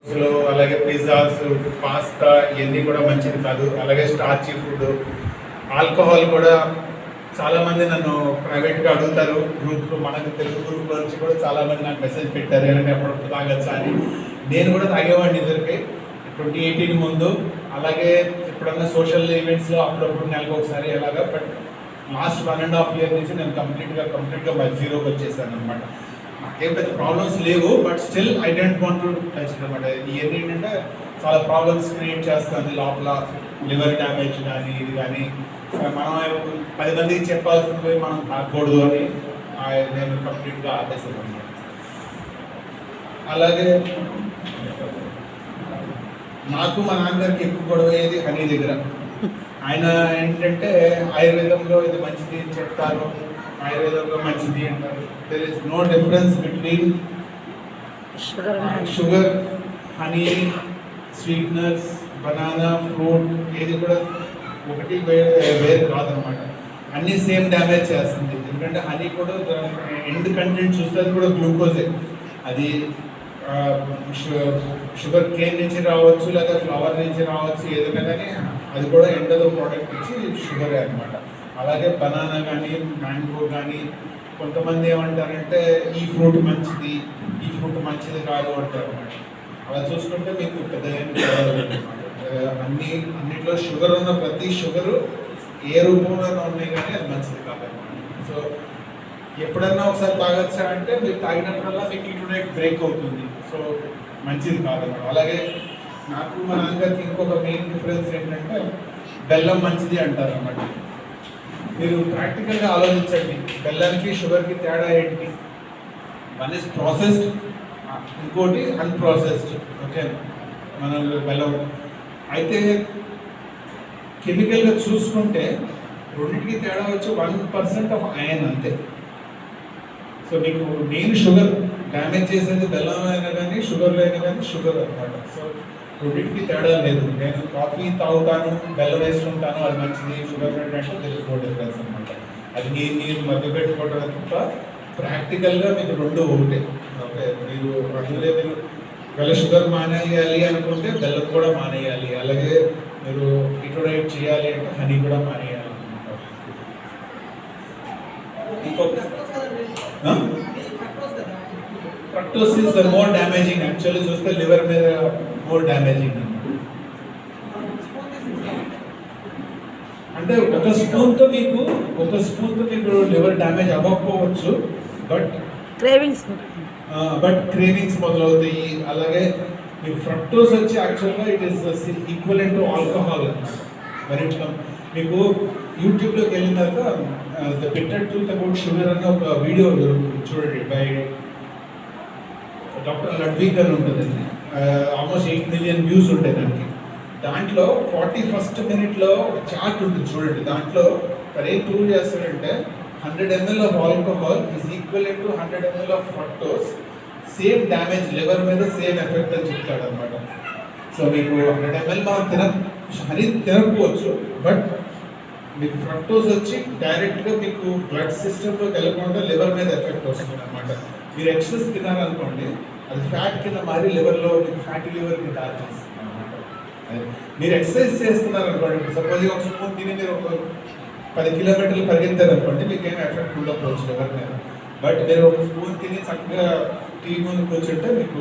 అలాగే pizzas, pasta ఇవన్నీ కూడా మంచిది కాదు. అలాగే స్టార్చీ ఫుడ్, ఆల్కహాల్ కూడా చాలామంది నన్ను ప్రైవేట్గా అడుగుతారు. గ్రూప్లో, మనకు తెలుగు గ్రూప్లో నుంచి కూడా చాలామంది నాకు మెసేజ్ పెట్టారు, ఏంటంటే అప్పుడప్పుడు తాగచ్చా అని. నేను కూడా తాగేవాడిని ఇద్దరికి 2018 ముందు. అలాగే ఎప్పుడన్నా సోషల్ ఈవెంట్స్లో అప్పుడప్పుడు నెలకు ఒకసారి అలాగా. బట్ లాస్ట్ 1.5 year నుంచి నేను కంప్లీట్గా బై జీరోకి వచ్చేసాను అనమాట. నాకేం పెద్ద ప్రాబ్లమ్స్ లేవు, but still I don't want to touch అనమాట. ఇవన్నీ ఏంటంటే చాలా ప్రాబ్లమ్స్ క్రియేట్ చేస్తుంది లోపల. లివర్ డ్యామేజ్ కానీ ఇది కానీ మనం 10 మందికి చెప్పాల్సింది మనం తాగకూడదు అని నేను కంప్లీట్గా ఆపేసాను అనమాట. అలాగే నాకు మా నాన్నగారికి ఎక్కువ గొడవ అయ్యేది హనీ దగ్గర. ఆయన ఏంటంటే ఆయుర్వేదంలో ఇది మంచిది అని చెప్తారు, ఆయుర్వేదంలో మంచిది అంటారు. There is no difference between sugar, honey, sweeteners, banana, fruit ఏది కూడా ఒకటి వేరు కాదనమాట. అన్నీ సేమ్ డ్యామేజ్ చేస్తుంది. ఎందుకంటే హనీ కూడా ఎండ్ కంటెంట్ చూస్తే అది కూడా గ్లూకోజే. అది షుగర్ కేన్ నుంచి రావచ్చు, లేదా ఫ్లవర్ నుంచి రావచ్చు, ఏదైనా కానీ అది కూడా ఎండలో ప్రోడక్ట్ ఇచ్చి షుగరే అనమాట. అలాగే బనానా కానీ, మ్యాంగో కానీ కొంతమంది ఏమంటారంటే ఈ ఫ్రూట్ మంచిది, ఈ ఫ్రూట్ మంచిది కాదు అంటారు అనమాట. అలా చూసుకుంటే మీకు పెద్ద అన్నిట్లో షుగర్ ఉన్న ప్రతి షుగరు ఏ రూపంలో ఉన్నాయి కానీ అది మంచిది కాదనమాట. సో ఎప్పుడన్నా ఒకసారి తాగొచ్చా అంటే మీరు తాగినప్పుడల్లా మీకు ఇంటర్నెట్ బ్రేక్ అవుతుంది. సో మంచిది కాదన్నమాట. అలాగే నాకు మా నాన్నగారికి ఇంకొక మెయిన్ డిఫరెన్స్ ఏంటంటే బెల్లం మంచిది అంటారు అన్నమాట. మీరు ప్రాక్టికల్గా ఆలోచించండి, బెల్లానికి షుగర్కి తేడా ఏంటి? వన్ ఇస్ ప్రాసెస్డ్, ఇంకోటి అన్ప్రాసెస్డ్. ఓకే, మన బెల్లం అయితే కెమికల్గా చూసుకుంటే రెండింటికి తేడా వచ్చి 1% ఆఫ్ ఐరన్ అంతే. సో మీకు మెయిన్ షుగర్ డ్యామేజ్ చేసేది బెల్లం అయినా కానీ షుగర్లో అయినా కానీ షుగర్ అనమాట. సో రెండింటికి తేడా లేదు. నేను కాఫీ తాగుతాను, బెల్లం వేసుకుంటాను, అది మంచిది. షుగర్ అంటే తెలుసుకో డిఫరెన్స్ అనమాట. అది మీరు మధ్య పెట్టుకోవడం తప్ప ప్రాక్టికల్గా మీకు రెండు ఒకటే. ఓకే, మీరు అందులో మీరు ఒకవేళ షుగర్ మానేయాలి అనుకుంటే బెల్లం కూడా మానేయాలి. అలాగే మీరు ఇటోడైట్ చేయాలి అంటే హనీ కూడా మానేయాలి అనమాట. Fructose is more damaging. Actually చూస్తే లివర్ మీద మోర్ డ్యామేజింగ్. అంటే ఒక స్పూన్తో మీకు లివర్ డ్యామేజ్ అవ్వకపోవచ్చు, బట్ క్రేవింగ్స్ మొదలవుతాయి. అలాగే మీకు ఫ్రక్టోస్ వచ్చి యాక్చువల్గా it is equivalent to alcohol అన్నమాట. మరి మీకు యూట్యూబ్లోకి వెళ్ళినాక the bitter truth about sugar అన్న ఒక వీడియో చూడండి, బై డాక్టర్ లడ్విక్ అని ఉంటుందండి. ఆల్మోస్ట్ 8 million వ్యూస్ ఉంటాయి దానికి. దాంట్లో 41st minute ఒక చార్ట్ ఉంటుంది చూడండి. దాంట్లో తను ఏం ప్రూవ్ చేస్తాడంటే 100 ml of alcohol is equivalent to 100 ml of fructose. Same damage liver మీద సేమ్ ఎఫెక్ట్ అని చెప్తాడు అనమాట. సో మీకు 100 ml మనం తినకపోవచ్చు, బట్ మీకు ఫ్రక్టోస్ వచ్చి డైరెక్ట్గా మీకు బ్లడ్ సిస్టంలోకి వెళ్ళకుండా లివర్ మీద ఎఫెక్ట్ వస్తుంది అనమాట. మీరు ఎక్సెస్ తినాలనుకోండి, అది ఫ్యాట్ కింద మారి లివర్లో మీకు ఫ్యాటీ లివర్కి దారి చేస్తుంది అనమాట. మీరు ఎక్సర్సైజ్ చేస్తున్నారు అనుకోండి, సపోజ్ ఒక స్పూన్ తిని మీరు ఒక 10 kilometers పరిగెత్తారు అనుకోండి, మీకు ఏం ఎఫెక్ట్ ఉండకపోవచ్చు లివర్ మీద. బట్ మీరు ఒక స్పూన్ తిని చక్కగా టీవీ ముందు కూర్చుంటే మీకు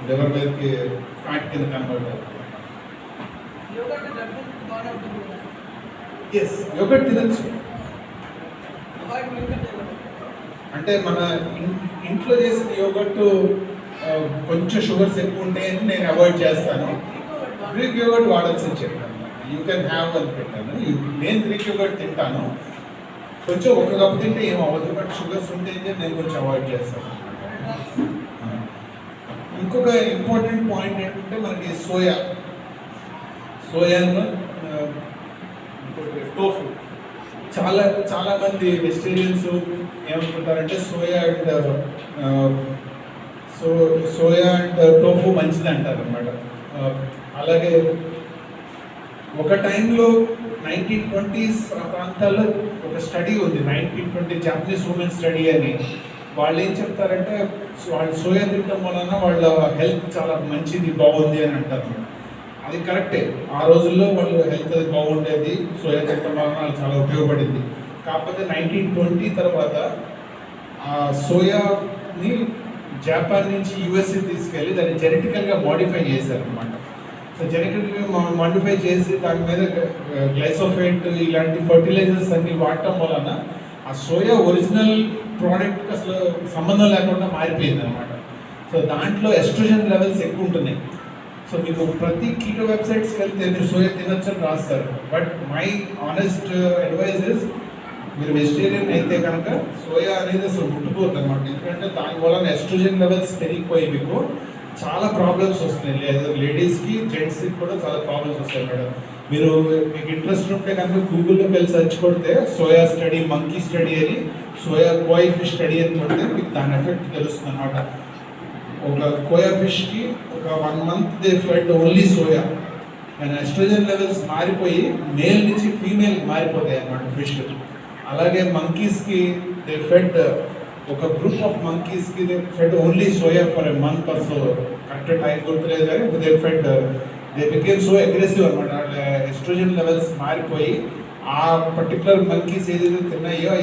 లివర్ మీదకి ఫ్యాట్ కింద కన్వర్ట్ అవుతుంది. ఎస్, యోగర్ట్ తినచ్చు. అంటే మన ఇంట్లో చేసిన యోగర్ట్ కొంచెం షుగర్స్ ఎక్కువ ఉంటాయని నేను అవాయిడ్ చేస్తాను. గ్రీక్ యోగర్ట్ వాడచ్చు అని చెప్పాను. యూ కెన్ హ్యావ్ అని పెట్టాను. నేను గ్రీక్ యోగర్ట్ తింటాను. కొంచెం ఒక కప్పు తింటే ఏం అవ్వదు, బట్ షుగర్స్ ఉంటే నేను కొంచెం అవాయిడ్ చేస్తాను. ఇంకొక ఇంపార్టెంట్ పాయింట్ ఏంటంటే మనకి సోయాను టోఫు. చాలా మంది వెజిటేరియన్స్ ఏమనుకుంటారంటే సోయా అండ్ టోఫు మంచిది అంటారు అనమాట. అలాగే ఒక టైంలో 1920s ఆ ప్రాంతాల్లో ఒక స్టడీ ఉంది, 1920 జాపనీస్ ఉమెన్ స్టడీ అని. వాళ్ళు ఏం చెప్తారంటే వాళ్ళు సోయా తినడం వలన వాళ్ళ హెల్త్ చాలా మంచిది, బాగుంది అని అంటారు. అది కరెక్టే, ఆ రోజుల్లో వాళ్ళు హెల్త్ అది బాగుండేది, సోయా తినడం వలన వాళ్ళకి చాలా ఉపయోగపడింది. కాకపోతే 1920 తర్వాత ఆ సోయాని జపాన్ నుంచి యూఎస్ఏ తీసుకెళ్ళి దాన్ని జెనెటికల్గా మోడిఫై చేశారనమాట. సో జెనెటికల్గా మోడిఫై చేసి దాని మీద గ్లైసోఫేట్ ఇలాంటి ఫర్టిలైజర్స్ అన్ని వాడటం వలన ఆ సోయా ఒరిజినల్ ప్రోడక్ట్కి అసలు సంబంధం లేకుండా మారిపోయింది అనమాట. సో దాంట్లో ఎస్ట్రోజన్ లెవెల్స్ ఎక్కువ ఉంటున్నాయి. సో మీకు ప్రతి కీటో వెబ్సైట్స్కి వెళ్తే మీరు సోయా తినొచ్చు అని రాస్తారు. But my honest advice is మీరు వెజిటేరియన్ అయితే కనుక సోయా అనేది అసలు ముట్టుకోవద్దు అనమాట. ఎందుకంటే దాని వలన ఎస్ట్రోజన్ లెవెల్స్ పెరిగిపోయి మీకు చాలా ప్రాబ్లమ్స్ వస్తున్నాయి. లేడీస్కి జెంట్స్కి కూడా చాలా ప్రాబ్లమ్స్ వస్తాయి మేడం. మీరు మీకు ఇంట్రెస్ట్ ఉంటే కనుక గూగుల్లోకి వెళ్ళి సెర్చ్ కొడితే సోయా స్టడీ, మంకీ స్టడీ అని, సోయా కోయ్ ఫిష్ స్టడీ అని కొడితే మీకు దాని ఎఫెక్ట్ తెలుస్తుంది అనమాట. ఒక కోయా ఫిష్కి ఒక 1 month they fed only soya and estrogen levels మారిపోయి మేల్ నుంచి ఫీమేల్ మారిపోతాయి అన్నమాట ఫిష్. అలాగే మంకీస్కి దే ఫెడ్ ఒక గ్రూప్ ఆఫ్ మంకీస్కి they fed only soya for a month or so, correct time గుర్తులేదు కానీ they fed they became so aggressive అనమాట. ఎస్ట్రోజన్ లెవెల్స్ మారిపోయి ఆ పర్టికులర్ మంకీస్ ఏదైతే తిన్నాయో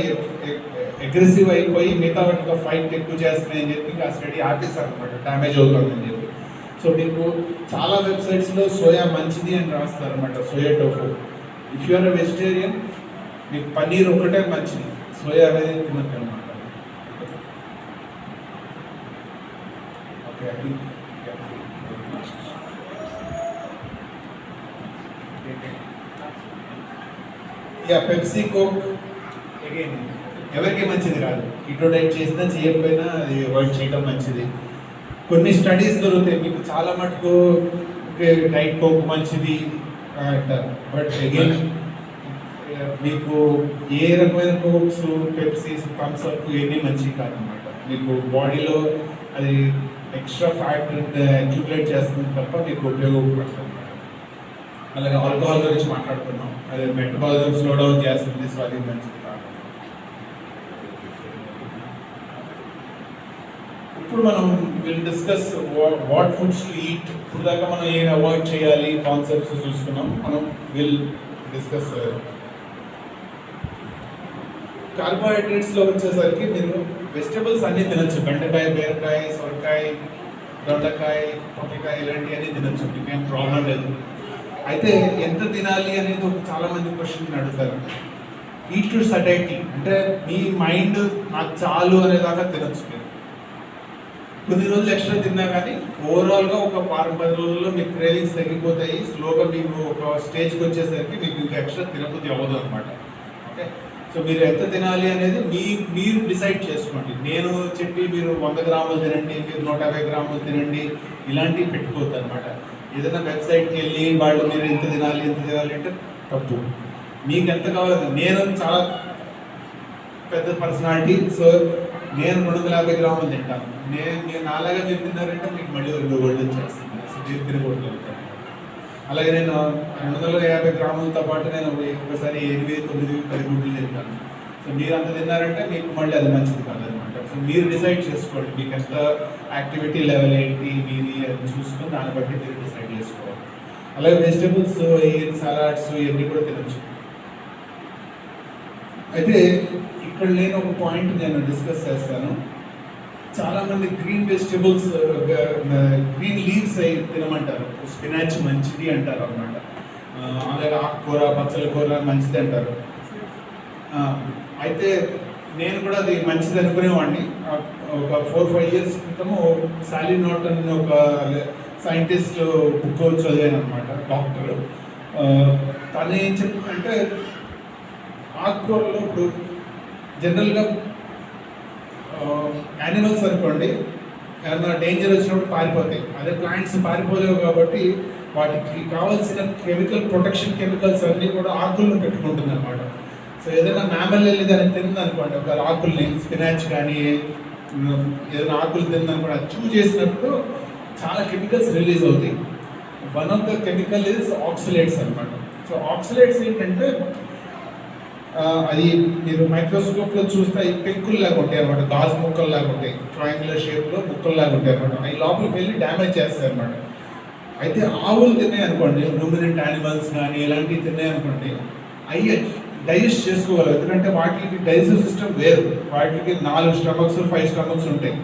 అగ్రెసివ్ అయిపోయి మిగతా వాటితో ఫైట్ ఎక్కువ చేస్తున్నాయని చెప్పి ఆ స్టడీ ఆపేస్తారు అనమాట, డ్యామేజ్ అవుతుందని చెప్పి. సో మీకు చాలా వెబ్సైట్స్లో సోయా మంచిది అని రాస్తారు అనమాట, soya tofu. If you are a vegetarian మీకు పన్నీర్ ఒకటే మంచిది, సోయా అనేది తినద్దు అనమాట. Okay, yeah Pepsi, Coke again ఎవరికి మంచిది కాదు. కీటో డైట్ చేసినా చేయకపోయినా అది అవాయిడ్ చేయడం మంచిది. కొన్ని స్టడీస్ దొరుకుతాయి మీకు చాలా మటుకు డైట్ కోక్ మంచిది అంటారు. బట్ అగైన్ మీకు ఏ రకమైన కోక్స్, పెప్సీస్, థమ్స్అప్ ఇవన్నీ మంచివి కాదనమాట. మీకు బాడీలో అది ఎక్స్ట్రా ఫ్యాట్ అక్యుములేట్ చేస్తుంది తప్ప మీకు ఉపయోగపడుతుంది. అలాగే ఆల్కహాల్ గురించి మాట్లాడుతున్నాం, అది మెటబాలిజం స్లో డౌన్ చేస్తుంది, సో అది మంచిది కాదు. ఇప్పుడు మనం will discuss what foods to eat. ఇప్పుడు దాకా మనం ఏం అవాయిడ్ చేయాలి కాన్సెప్ట్స్ చూసుకున్నాం. మనం విల్ డిస్కస్ కార్బోహైడ్రేట్స్లో వచ్చేసరికి మీరు వెజిటబుల్స్ అన్నీ తినచ్చు. బెండకాయ, బీరకాయ, సొరకాయ, దొండకాయ, పొట్లకాయ ఇలాంటివి అన్నీ తినచ్చు, మీకేం ప్రాబ్లం లేదు. అయితే ఎంత తినాలి అనేది చాలా మంది క్వశ్చన్ అడుగుతారు. ఈట్ టు సటైటీ అంటే మీ మైండ్ నాకు చాలు అనేదాకా తినచ్చు. మీరు కొన్ని రోజులు ఎక్స్ట్రా తిన్నా కానీ ఓవరాల్గా ఒక 10 రోజుల్లో మీకు క్రేవింగ్స్ తగ్గిపోతాయి. స్లోగా మీకు ఒక స్టేజ్కి వచ్చేసరికి మీకు ఇంకా ఎక్స్ట్రా తినబుద్ధి అవ్వదు అనమాట. ఓకే, సో మీరు ఎంత తినాలి అనేది మీరు డిసైడ్ చేసుకోండి. నేను చెప్పి మీరు 100 గ్రాములు తినండి, మీరు 150 గ్రాములు తినండి ఇలాంటివి పెట్టుకోవద్దు అనమాట. ఏదైనా వెబ్సైట్కి వెళ్ళి వాళ్ళు మీరు ఎంత తినాలి అంటే తప్పు. మీకు ఎంత కావాలి. నేను చాలా పెద్ద పర్సనాలిటీ, సో నేను 250 గ్రాములు తింటాను. నేను నాలాగా మీరు తిన్నారంటే మీకు మళ్ళీ 2 గోల్డ్ వచ్చేస్తుంది, సో మీరు తినకూడదు. అలాగే నేను 250 గ్రాములతో పాటు నేను ఒకసారి 8, 9, 10 గుడ్లు తింటాను. సో మీరు అంత తిన్నారంటే మీకు మళ్ళీ అది మంచిది కాదనమాట. సో మీరు డిసైడ్ చేసుకోండి మీకు ఎంత యాక్టివిటీ లెవెల్ ఏంటి మీది అని చూసుకొని దాన్ని బట్టి మీరు డిసైడ్ చేసుకోవాలి. అలాగే వెజిటబుల్స్, సలాడ్స్ ఇవన్నీ కూడా తినచ్చు. అయితే ఇక్కడ నేను ఒక పాయింట్ నేను డిస్కస్ చేస్తాను. చాలామంది గ్రీన్ వెజిటబుల్స్, గ్రీన్ లీవ్స్ అయి తినమంటారు. స్పినాచ్ మంచిది అంటారు అనమాట. అలాగే ఆకుకూర, పచ్చల కూర మంచిది అంటారు. అయితే నేను కూడా అది మంచిది అనుకునేవాడిని. ఒక 4-5 years క్రితము సాలీ నార్టన్ అని ఒక సైంటిస్ట్ బుక్ చదివాను అనమాట, డాక్టర్. తను ఏం చెప్తుందంటే ఆకుకూరలో ఇప్పుడు జనరల్గా యానిమల్స్ అనుకోండి ఏమన్నా డేంజర్ వచ్చినప్పుడు పారిపోతాయి. అదే ప్లాంట్స్ పారిపోలేవు కాబట్టి వాటికి కావాల్సిన ప్రొటెక్షన్ కెమికల్స్ అన్నీ కూడా ఆకులను పెట్టుకుంటుంది అనమాట. సో ఏదైనా మ్యామల్ వెళ్ళి దాన్ని తిందనుకోండి, ఒక ఆకుల్ని, స్పినాచ్ కానీ ఏదైనా ఆకులు తిందనుకోండి, అది చూ చేసినప్పుడు చాలా కెమికల్స్ రిలీజ్ అవుతాయి. One of the chemical is oxalates అనమాట. సో ఆక్సిలేట్స్ ఏంటంటే అది మీరు మైక్రోస్కోప్లో చూస్తే అవి పెంకుల్లాగా ఉంటాయి అనమాట, గాజు ముక్కల్లాగా ఉంటాయి, ట్రయాంగులర్ షేప్లో ముక్కల్లాగా ఉంటాయి అనమాట. అవి లోపలికి వెళ్ళి డ్యామేజ్ చేస్తాయి అనమాట. అయితే ఆవులు తిన్నాయి అనుకోండి, రూమినెంట్ యానిమల్స్ కానీ ఇలాంటివి తిన్నాయి అనుకోండి, అవి డైజెస్ట్ చేసుకోగలరు. ఎందుకంటే వాటికి డైజెస్టివ్ సిస్టమ్ వేరు, వాటికి 4 స్టమక్స్ 5 స్టమక్స్ ఉంటాయి.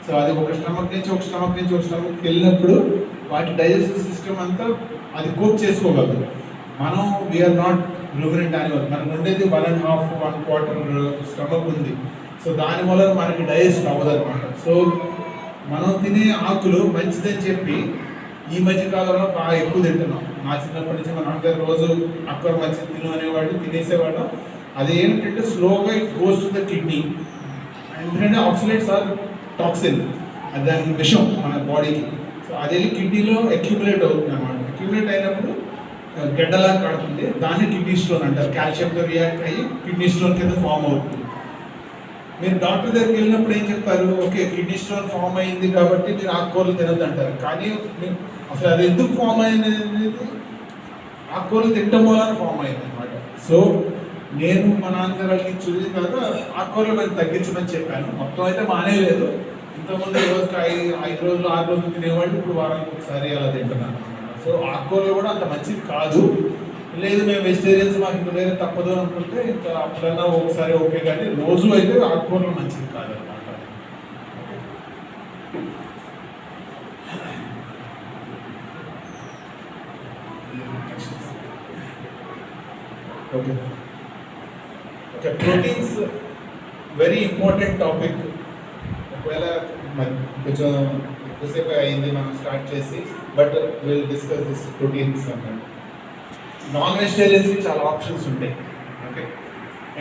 సో అది ఒక స్టమక్ నుంచి ఒక స్టమక్ వెళ్ళినప్పుడు వాటి డైజెస్టివ్ సిస్టమ్ అంతా అది కోప్ చేసుకోగలదు. మనం వీఆర్ నాట్ రూమినెంట్ యానిమల్, మనకు ఉండేది 1.5 1/4 స్టమక్ ఉంది. సో దానివల్ల మనకి డైజెస్ట్ అవ్వదు అనమాట. సో మనం తినే ఆకులు మంచిదని చెప్పి ఈ మధ్య కాలంలో బాగా ఎక్కువ తింటున్నాం. నా చిన్నప్పటి నుంచి మన అందరు రోజు అక్కడ మంచిది తిను అనేవాడు, తినేసేవాడు. అది ఏంటంటే స్లోగా it goes to the kidney. ఎందుకంటే ఆక్సిలేట్స్ ఆర్ టాక్సిన్, అది దానికి విషం మన బాడీకి. సో అది వెళ్ళి కిడ్నీలో అక్యుములేట్ అవుతుంది అన్నమాట. అక్యుములేట్ అయినప్పుడు గడ్డలా కాడుతుంది, దాన్ని కిడ్నీ స్టోన్ అంటారు. కాల్షియంతో రియాక్ట్ అయ్యి కిడ్నీ స్టోన్ కింద ఫామ్ అవుతుంది. మీరు డాక్టర్ దగ్గరికి వెళ్ళినప్పుడు ఏం చెప్తారు, ఓకే కిడ్నీ స్టోన్ ఫామ్ అయింది కాబట్టి మీరు ఆకుకూరలు తినద్దు అంటారు. కానీ అసలు అది ఎందుకు ఫామ్ అయింది అనేది ఆకుకూరలు తినడం వల్ల ఫామ్ అయింది అనమాట. సో నేను మా నాన్నగారికి చూసిన తర్వాత ఆకుకూరలు మేము తగ్గించమని చెప్పాను. మొత్తం అయితే మానేయలేదు. ఇంతకుముందు రోజుకి 5 రోజులు 6 రోజులు తినేవాళ్ళు, ఇప్పుడు వారానికి ఒకసారి అలా తింటున్నాను అనమాట. సో ఆకుకూరలు కూడా అంత మంచిది కాదు. లేదు మేము వెజిటేరియన్స్ మాకు ఇంకా వేరే తప్పదు అనుకుంటే ఇంకా అప్పుడన్నా ఒకసారి ఓకే, కానీ రోజు అయితే ఆకుకూరలు మంచిది కాదనమాట. Okay okay proteins very important topic. ఒకవేళ కొంచెం ఎక్కువసేపు అయింది మనం స్టార్ట్ చేసి, but will discuss this proteins అన్నమాట. నాన్ వెజిటేరియన్స్కి చాలా ఆప్షన్స్ ఉంటాయి. Okay,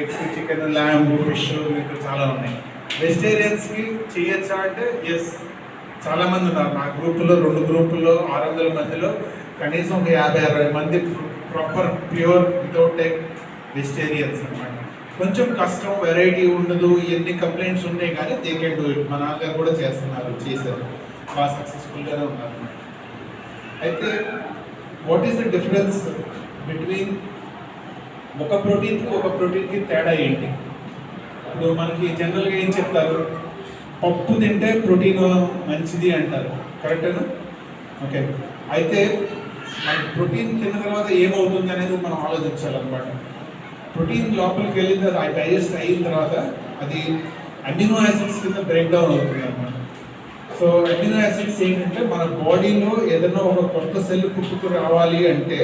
eggs, chicken, lamb, fish మీకు చాలా ఉన్నాయి. వెజిటేరియన్స్కి చేయొచ్చా అంటే ఎస్, చాలామంది ఉన్నారు. నా గ్రూపుల్లో 2 గ్రూపుల్లో 600 మందిలో కనీసం ఒక 50-60 మంది proper pure without egg vegetarians అన్నమాట. కొంచెం కష్టం, వెరైటీ ఉండదు, ఇవన్నీ కంప్లైంట్స్ ఉంటాయి, కానీ దే కెన్ డూ ఇట్. మా నాన్నగారు కూడా చేశారు, బాగా సక్సెస్ఫుల్గానే ఉన్నారు. అయితే what is the difference between ఒక ప్రోటీన్కి తేడా ఏంటి? ఇప్పుడు మనకి జనరల్గా ఏం చెప్తారు, పప్పు తింటే ప్రోటీన్ మంచిది అంటారు, కరెక్టేనా? ఓకే, అయితే మనకి ప్రోటీన్ తిన్న తర్వాత ఏమవుతుంది అనేది మనం ఆలోచించాలన్నమాట. ప్రోటీన్ లోపలికి వెళ్ళిన తర్వాత డైజెస్ట్ అయిన తర్వాత అది అమినో యాసిడ్స్ కింద బ్రేక్ డౌన్ అవుతుంది అన్నమాట. సో అమినో యాసిడ్స్ ఏంటంటే మన బాడీలో ఏదైనా ఒక కొత్త సెల్ పుట్టుకు రావాలి అంటే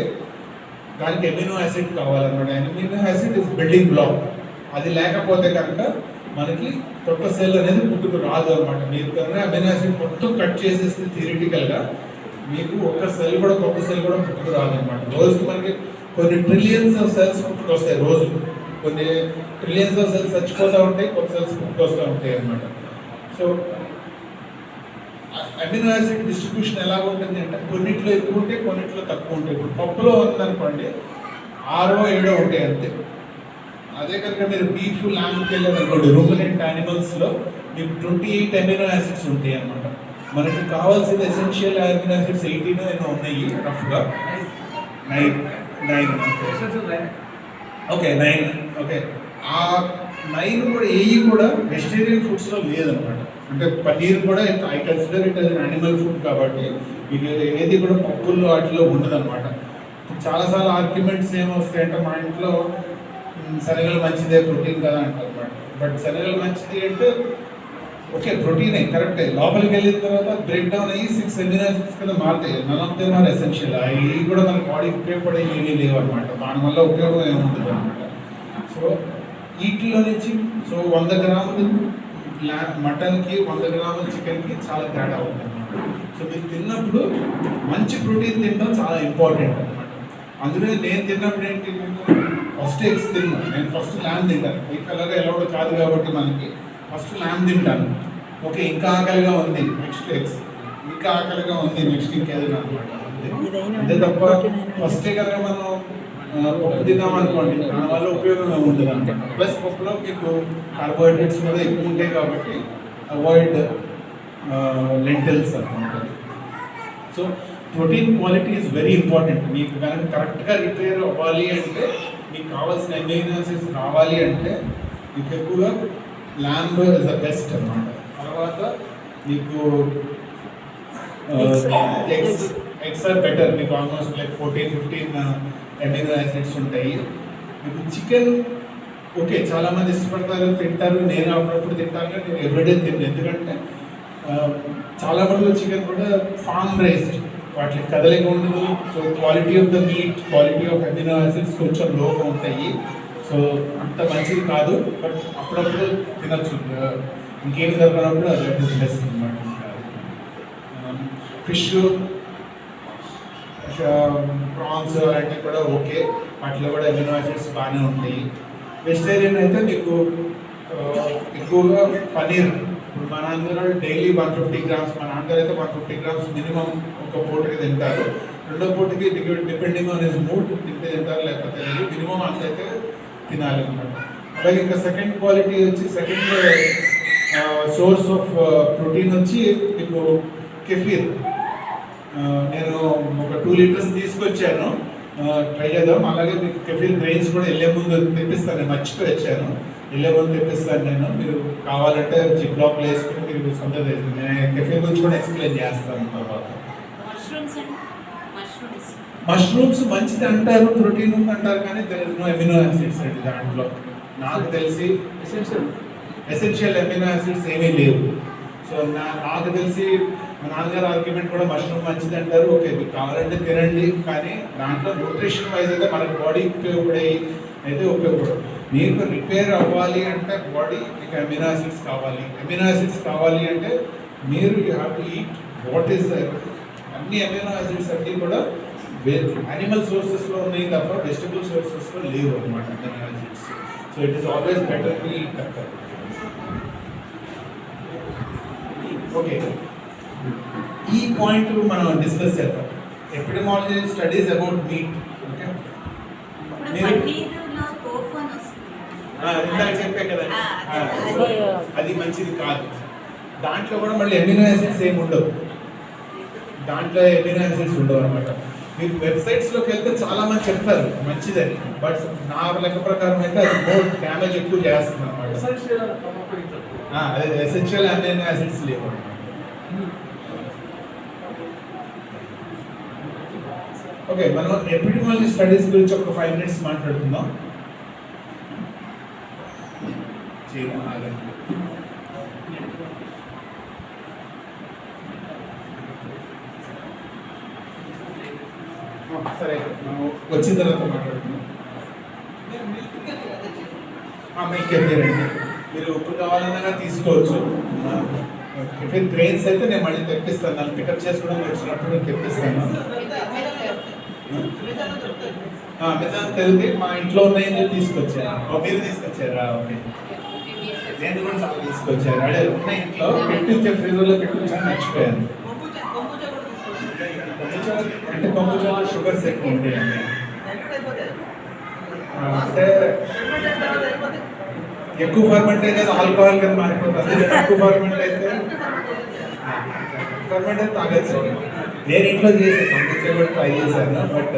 దానికి అమినో యాసిడ్ కావాలన్నమాట. Amino acid is building block. అది లేకపోతే కనుక మనకి కొత్త సెల్ అనేది పుట్టుకు రాదు అనమాట. మీరు కనుక అమినో యాసిడ్ మొత్తం కట్ చేసేస్తే థియరిటికల్గా మీకు ఒక సెల్ కూడా, కొత్త సెల్ కూడా పుట్టుకు రాదు అనమాట. రోజుకి మనకి కొన్ని ట్రిలియన్స్ ఆఫ్ సెల్స్ పుట్టుకు వస్తాయి, రోజు కొన్ని ట్రిలియన్స్ ఆఫ్ సెల్స్ చచ్చిపోతూ ఉంటాయి, కొత్త సెల్స్ పుట్టుకు వస్తూ ఉంటాయి అనమాట. సో అమినో యాసిడ్ డిస్ట్రిబ్యూషన్ ఎలా ఉంటుంది అంటే కొన్నిట్లో ఎక్కువ ఉంటాయి, కొన్నిట్లో తక్కువ ఉంటాయి. ఇప్పుడు పప్పులో ఉందనుకోండి 6-7 ఉంటాయి అంతే. అదే కనుక మీరు బీఫ్, ల్యాంబ్కి వెళ్ళారనుకోండి, రూమినెంట్ యానిమల్స్లో మీకు 28 అమినో యాసిడ్స్ ఉంటాయి అన్నమాట. మనకి కావాల్సిన ఎసెన్షియల్ అమినో యాసిడ్స్ 18 ఉన్నాయి రఫ్గా. 9 ఓకే 9 ఓకే. ఆ 9 కూడా కూడా వెజిటేరియన్ ఫుడ్స్లో లేదనమాట. అంటే పన్నీర్ కూడా I consider it as animal food కాబట్టి మీకు ఏది కూడా పప్పుల్లో వాటిలో ఉండదన్నమాట. చాలాసార్లు ఆర్గ్యుమెంట్స్ ఏమొస్తాయంటే మా ఇంట్లో శనగలు మంచిదే, ప్రోటీన్ కదా అంటారు అనమాట. బట్ శనగలు మంచిది అంటే ఓకే ప్రోటీనే కరెక్టే, లోపలికి వెళ్ళిన తర్వాత బ్రేక్ డౌన్ అయ్యి 6 అమినో యాసిడ్స్ కింద మారుతాయి. None of them are essential. అవి కూడా మన బాడీకి ఉపయోగపడే ఏమీ లేవు అనమాట. దానివల్ల ఉపయోగం ఏముంటుంది అనమాట. సో వీటిలో నుంచి 100 గ్రాములు మటన్కి 100 గ్రాముల చికెన్కి చాలా తేడా ఉంటుంది అనమాట. సో మీరు తిన్నప్పుడు మంచి ప్రోటీన్ తినడం చాలా ఇంపార్టెంట్ అనమాట. అందులో నేను తిన్నప్పుడు ఏంటి, ఫస్ట్ ఎగ్స్ తిన్నాను. నేను ఫస్ట్ ల్యాండ్ తింటాను. ఈ కలర్గా ఎలా కూడా కాదు కాబట్టి మనకి ఫస్ట్ ల్యాండ్ తింటాను. ఓకే, ఇంకా ఆకలిగా ఉంది నెక్స్ట్ ఎగ్స్, ఇంకా ఆకలిగా ఉంది నెక్స్ట్ ఇంకేదైనా అనమాట. అంతే తప్ప ఫస్టే కనుక మనం పప్పు తిన్నాం అనుకోండి, దానివల్ల ఉపయోగం ఏముంటుంది అనమాట. ప్లస్ పప్పులో మీకు కార్బోహైడ్రేట్స్ కూడా ఎక్కువ ఉంటాయి కాబట్టి అవాయిడ్ లెంటిల్స్ అనమాట. So protein quality is very important. మీకు కనుక కరెక్ట్గా రిపేర్ అవ్వాలి అంటే మీకు కావాల్సిన అమైనో యాసిడ్స్ రావాలి అంటే మీకు ఎక్కువగా ల్యాంబ్ ఇస్ ద బెస్ట్ అన్నమాట. తర్వాత మీకు ఎగ్స్ ఆర్ బెటర్, మీకు ఆల్మోస్ట్ లైక్ 14-15 అమైనో యాసిడ్స్ ఉంటాయి. మీకు చికెన్ ఓకే చాలామంది ఇష్టపడతారు, తింటారు, నేను అప్పుడప్పుడు తింటాను, నేను ఎవ్రీడే తిన్నాను. ఎందుకంటే చాలా మంది చికెన్ కూడా ఫార్మ్ రైస్డ్, వాటికి కదలిక ఉండదు. So quality of the meet, quality of amino acids కొంచెం లోగా ఉంటాయి. సో అంత మంచిది కాదు, బట్ అప్పుడప్పుడు తినచ్చు. ఇంకేమి దొరకనప్పుడు అది బెస్ట్ అనమాట. ఫిష్, ప్రాన్స్ అలాంటివి కూడా ఓకే, వాటిలో కూడా అమినో యాసిడ్స్ బాగానే ఉంటాయి. వెజిటేరియన్ అయితే మీకు ఎక్కువగా పన్నీర్, ఇప్పుడు మా నాన్నగారు డైలీ 150 గ్రామ్స్, మా నాన్నగారు అయితే 150 గ్రామ్స్ మినిమం ఒక పూటకి తింటారు. రెండో పూటకి డిపెండింగ్ ఆన్ హిస్ మూడ్ తింటే తింటారు, లేకపోతే లేదు. మినిమం అంత అయితే తినాలి అనమాట. అలాగే ఇంకా సెకండ్ క్వాలిటీ వచ్చి, సెకండ్ సోర్స్ ఆఫ్ ప్రోటీన్ వచ్చి మీకు కెఫీర్. నేను ఒక 2 లీటర్స్ తీసుకొచ్చాను, ట్రై చేద్దాం. అలాగే మీకు కెఫీర్ గ్రెయిన్స్ కూడా వెళ్ళే ముందు తెప్పిస్తాను, నేను మర్చిపోయి వచ్చాను, వెళ్ళే ముందు తెప్పిస్తాను నేను. మీరు కావాలంటే జిప్ లాక్లు వేసుకుని మీరు సొంత నేను కెఫీర్ గురించి కూడా ఎక్స్ప్లెయిన్ చేస్తాను తర్వాత. మష్రూమ్స్ మంచిది అంటారు, ప్రోటీన్ అంటారు, కానీ నో అమినో యాసిడ్స్ అండి దాంట్లో. నాకు తెలిసి ఎసెన్షియల్ అమినో యాసిడ్స్ ఏమీ లేవు. సో నాకు తెలిసి మా నాన్నగారు ఆర్గ్యుమెంట్ కూడా మష్రూమ్ మంచిది అంటారు. ఓకే మీకు కావాలంటే తినండి, కానీ దాంట్లో న్యూట్రిషన్ వైజ్ అయితే మన బాడీకి ఉపయోగపడే అయితే ఉపయోగపడదు. మీకు రిపేర్ అవ్వాలి అంటే బాడీ మీకు అమినో యాసిడ్స్ కావాలి. అమినో యాసిడ్స్ కావాలి అంటే మీరు you have to eat what is అన్ని అమినో యాసిడ్స్ అన్నీ కూడా యానిమల్ సోర్సెస్లో ఉన్నాయి తప్ప వెజిటబుల్ సోర్సెస్లో లేవు అనమాట amino acids. So it is always better to eat that. Okay, ఈ పాయింట్ మనం డిస్కస్ చేద్దాం. Epidemiology studies about meet. Okay, ఇందాక చెప్పే కదా, అది మంచిది కాదు. దాంట్లో కూడా మళ్ళీ ఎమినో యాసిడ్స్ ఏమి ఉండవు, దాంట్లో ఎమినో యాసిడ్స్ ఉండవు అనమాట. మీరు వెబ్సైట్స్లోకి వెళ్తే చాలా మంది చెప్తారు మంచిదని, బట్ నా లెక్క ప్రకారం అయితే అది మోర్ డ్యామేజ్ ఎక్కువ చేస్తుంది అనమాట. అదే ఎసెన్షియల్ అమినో యాసిడ్స్ లేవు అనమాట. ఓకే, మనం ఎపిడెమాలజీ స్టడీస్ గురించి ఒక 5 minutes మాట్లాడుకుందాం. సరే, మనం వచ్చిన తర్వాత మాట్లాడుకుందాం. మీకు కెఫీర్ అండి, మీరు ఉప్పు కావాలన్నా తీసుకోవచ్చు. కెఫీర్ గ్రెయిన్స్ అయితే నేను మళ్ళీ తెప్పిస్తాను, నన్ను పికప్ చేసుకోవడం వచ్చినప్పుడు తెప్పిస్తాను. నిజానికి తెలియదు, మా ఇంట్లో ఉన్నాయని తీసుకొచ్చారా? మీరు తీసుకొచ్చారా? ఓకే, నేను కూడా చాలా తీసుకొచ్చాను. అదే ఉన్న ఇంట్లో పెట్టించే ఫ్రీజర్లో పెట్టించాను, మర్చిపోయాను. అంటే కొంచెం షుగర్స్ ఎక్కువ ఉంటాయండి. అంటే ఎక్కువ ఫర్మెంట్ అయితే ఆల్కహాల్ కింద మారిపోతుంది, తక్కువ ఫర్మెంట్ అయితే తాగచ్చు. నేను ఇంట్లో చేసి కంపల్సరీ కూడా ట్రై చేశాను, బట్